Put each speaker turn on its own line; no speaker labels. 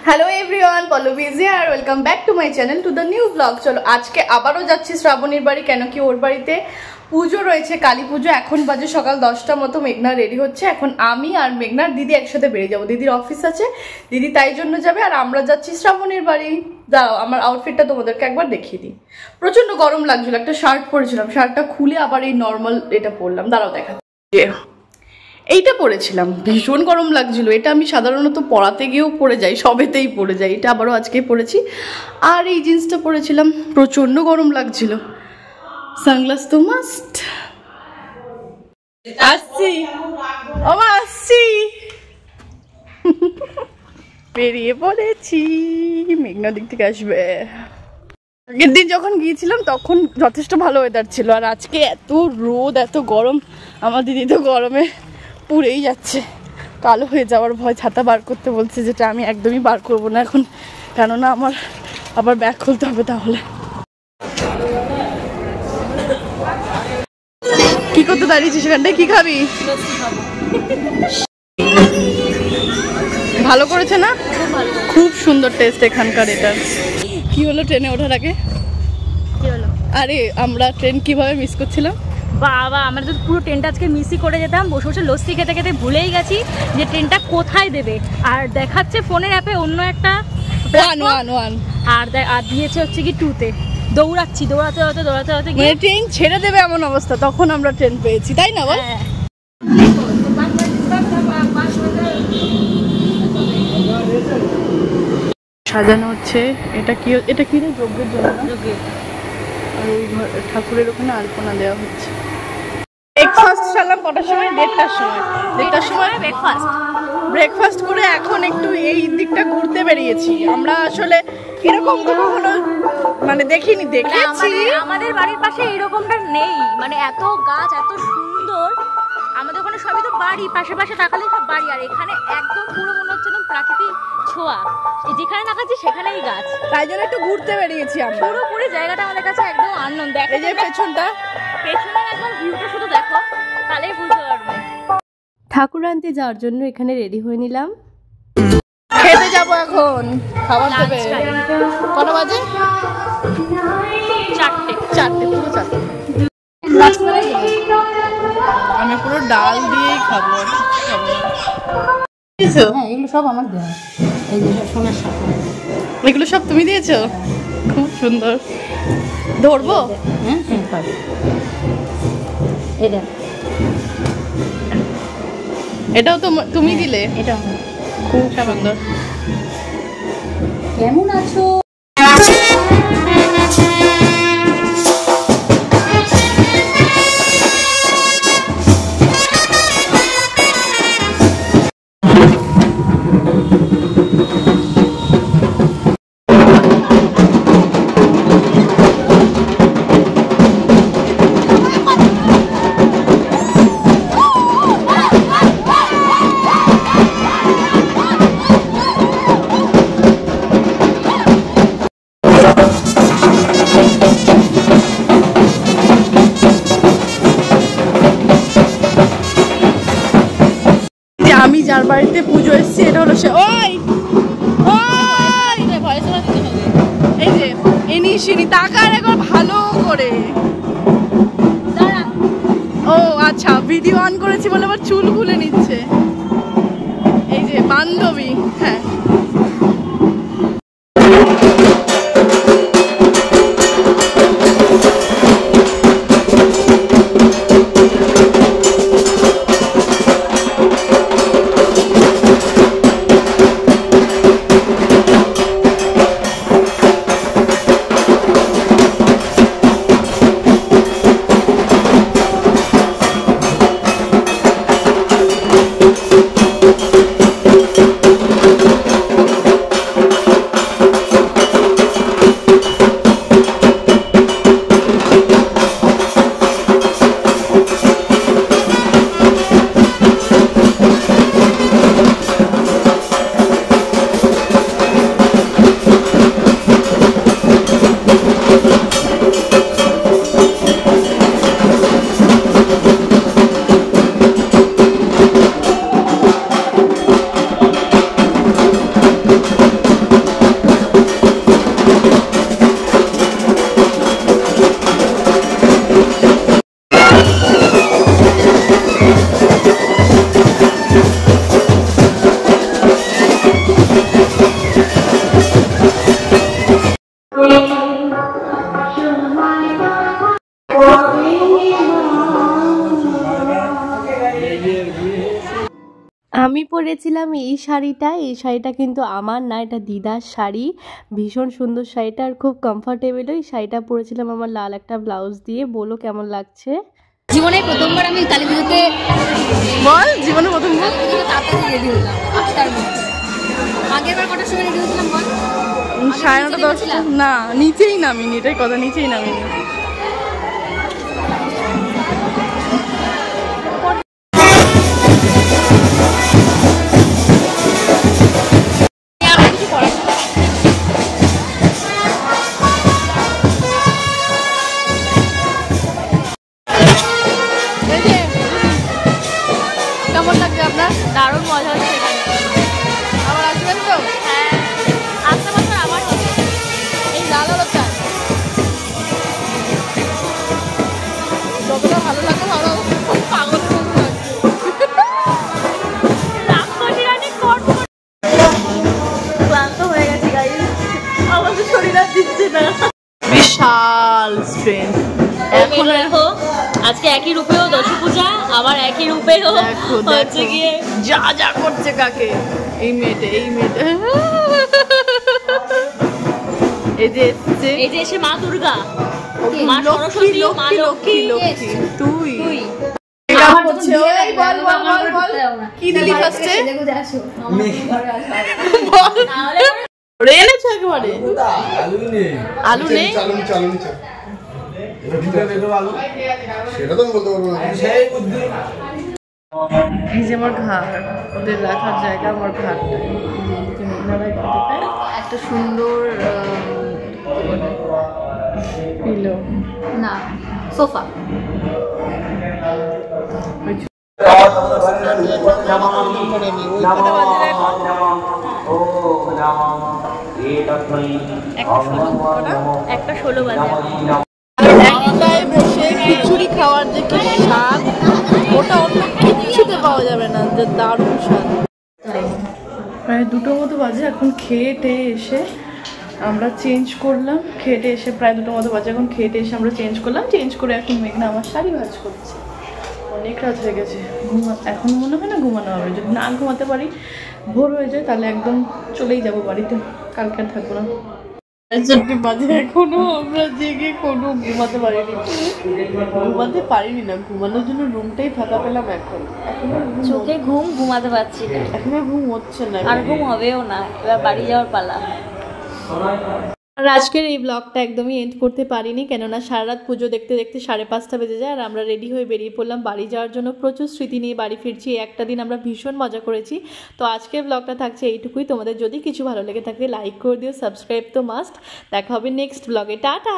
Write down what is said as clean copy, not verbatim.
Hello everyone, Pallavi is here. Welcome back to my channel to the new blog. চলো আজকে আবারও যাচ্ছি শ্রাবণীর বাড়ি, কেন কি ওর বাড়িতে পুজো রয়েছে, কালী পুজো। এখন বাজে সকাল 10টা মতো। মেঘনা রেডি হচ্ছে। এখন আমি আর মেঘনার দিদি একসাথে বেরিয়ে যাবো। দিদির অফিস আছে, দিদি তাই জন্য যাবে, আর আমরা যাচ্ছি শ্রাবণীর বাড়ি। দাঁড়াও, আমার আউটফিটটা তোমাদেরকে একবার দেখিয়ে দিই। প্রচন্ড গরম লাগছিল, একটা শার্ট পরেছিলাম, শার্টটা খুলে আবার এই নর্মাল এটা পরলাম। দাঁড়াও দেখাচ্ছি। এইটা পরেছিলাম, ভীষণ গরম লাগছিল। এটা আমি সাধারণত পরাতে গিয়েও পরে যাই, সবেতেই পরে যাই। এটা আবারও আজকেই পরেছি। আর এই জিন্সটা পরেছিলাম, প্রচন্ড গরম লাগছিল। সানগ্লাস তো মাস্ট। আসছি আসছি, বেরিয়ে পড়েছি। মেঘনা দিক থেকে আসবে। আগের দিন যখন গিয়েছিলাম তখন যথেষ্ট ভালো ওয়েদার ছিল, আর আজকে এত রোদ, এত গরম। আমার দিদি তো গরমে পুড়েই যাচ্ছে, কালো হয়ে যাওয়ার ভয়। ছাতা বার করতে বলছে, যেটা আমি একদমই বার করবো না এখন, কেননা আমার আবার ব্যাগ খুলতে হবে। তাহলে কি করতে দাঁড়িয়েছিস সেখানটায়? কি খাবি? ভালো করেছে না? খুব সুন্দর টেস্ট এখানকার। এটার কি হলো ট্রেনে ওঠার আগে?
কি হলো?
আরে আমরা ট্রেন কিভাবে মিস করছিলাম
বাবা, আমরা তো পুরো ট্রেনটা আজকে মিসই করে যেতাম। বসে বসে লস্যি খেতে খেতে ভুলেই গেছি যে ট্রেনটা কোথায় দেবে। আর দেখাচ্ছে ফোনের অ্যাপে অন্য একটা
ওয়ান,
আর দিয়েছে হচ্ছে কি 2-তে। দৌড়াচ্ছি, দৌড়াতে গিয়ে
ট্রেন ছেড়ে দেবে এমন অবস্থা, তখন আমরা ট্রেন পেয়েছি, তাই না বল? সাজানো হচ্ছে। এটা কি রে? যজ্ঞের জন্য। আর ওই ঠাকুরের ওখানে আলপনা দেওয়া হচ্ছে। ব্রেকফাস্ট সারলাম কটার সময়? 1:30টার সময়। 1:30টার সময় ব্রেকফাস্ট করে এখন একটু এই দিকটা ঘুরতে বেরিয়েছি। আমরা আসলে এরকম তো কখনো মানে দেখিনি। দেখেছি
আমাদের বাড়ির পাশে এরকমটা নেই, মানে এত গাছ, এত সুন্দর। আমাদের ওখানে সবই তো বাড়ি, পাশে পাশে তাকালে সব বাড়ি, আর এখানে একদম পুরো মনে হচ্ছে একদম প্রাকৃতিক ছোঁয়া। যেখানে তাকাচ্ছি সেখানেই গাছ,
তাই জন্য একটু ঘুরতে বেরিয়েছি আমরা।
পুরোপুরি জায়গাটা আমাদের কাছে একদম আনন্দ।
এই যে পেছনের
একদম ভিউটা শুধু দেখো, তাহলেই বুঝতে পারবে।
ঠাকুর আনতে যাওয়ার জন্য এখানে রেডি হয়ে নিলাম।
খেতে যাবো এখন, খাবার দেবে। কটা বাজে? 4টে, পুরো 4টে। আমি পুরো ডাল দিয়েই খাবো।
এগুলো সব আমার দেওয়া। এই যে সোনার সাথে
এগুলো সব তুমি দিয়েছো? খুব সুন্দর। ধরবো?
হ্যাঁ পাবে। এটা
এটাও তো তুমি দিলে?
এটা
খুব সুন্দর।
কেমন আছো?
আমি যার বাড়িতে পুজো এসেছি এটা হলো সে। এই যে ইনি তাকার একবার ভালো করে। ও আচ্ছা, ভিডিও অন করেছি বলে আবার চুল খুলে নিচ্ছে। এই যে বান্ধবী। হ্যাঁ,
করেছিলাম এই শাড়িটা কিন্তু আমার না, এটা দিদার শাড়ি। ভীষণ সুন্দর শাড়িটা আর খুব কমফোর্টেবল। এই শাড়িটা পরেছিলাম আমার লাল একটা ব্লাউজ দিয়ে। বলো কেমন লাগছে?
জীবনে প্রথমবার আমি কালী পুজোতে
বল জীবনে প্রথমবার
তাড়াতাড়ি রেডি হলাম 8টার মধ্যে। আগের বার কটার সময় রেডি হয়েছিলাম বল?
9:30 10টা না, নিচেই নামিনি, এটাই কথা, নিচেই নামিনি। কেমন লাগছে আপনার?
দারুণ মজা হচ্ছে এখানে।
আবার আসবেন তো?
হ্যাঁ, আসতে বছর আবার হবে।
এই লাল আলো চাই, যতটা ভালো লাগে ভালো পাগল ক্লান্ত হয়ে গেছি গাইস, আমাদের শরীর আর দিচ্ছে না। বিশাল স্ট্রেন্থ।
এখন দেখো আজকে একই রূপেও দশী পূজা, আবার একই রূপেও হচ্ছে গিয়ে
যা যা করছে কাকে, এই মেয়েটা এই যে এসছে,
এই যে এসে মা দুর্গা, মা
লক্ষ্মী
সরস্বতী, মা
লক্ষ্মী
লক্ষ্মী,
লক্ষ্মী তুই
তুই
মেকআপ করছে। ওই বল বল বল বল কি দিলি ফার্স্টে? বল এনেছো একেবারে আলু নেই?
সেটা তো আমি বলতে পারবো না।
এই যে আমার ঘাট, ওদের রাখার জায়গা আমার ঘাট। একটা সুন্দর পিলো
না সোফা। একটা 16 বাজে।
একটায় বসে খিচুড়ি খাওয়ার যে কি স্বাদ, ওটা অন্য কিচ্ছুতে পাওয়া যাবে না, যে দারুণ স্বাদ। প্রায় 2টো মতো বাজে, এখন খেয়ে টেয়ে এসে আমরা চেঞ্জ করলাম। খেটে এসে প্রায় 2টো মতো বাজে, এখন খেটে এসে আমরা চেঞ্জ করলাম। চেঞ্জ করে এখন মেঘনা আমার শাড়ি ভাঁজ করছে। অনেক রাত হয়ে গেছে, এখন মনে হয় না ঘুমানো হবে। যদি না ঘুমাতে পারি, ভোর হয়ে যায়, তাহলে একদম চলেই যাব বাড়িতে, কালকে আর থাকবো না। 4টে বাজে এখনো আমরা জেগে কোনো ঘুমাতে পারিনি না। ঘুমানোর জন্য রুমটাই ফাঁকা পেলাম। এখনো
চোখে ঘুম ঘুমাতে পারছি না,
এখনো ঘুম হচ্ছে না,
আর ঘুম হবেও না। এবার বাড়ি যাওয়ার পালা।
আর আজকের এই ব্লগটা একদমই এন্ড করতে পারিনি, কেননা সারা রাত পুজো দেখতে দেখতে 5:30 বেজে যায়। আর আমরা রেডি হয়ে বেরিয়ে পড়লাম বাড়ি যাওয়ার জন্য। প্রচুর স্মৃতি নিয়ে বাড়ি ফিরছি। একটা দিন আমরা ভীষণ মজা করেছি। তো আজকের ব্লগটা থাকছে এইটুকুই। তোমাদের যদি কিছু ভালো লেগে থাকে লাইক করে দিও, সাবস্ক্রাইব তো মাস্ট। দেখা হবে নেক্সট ব্লগে। টাটা।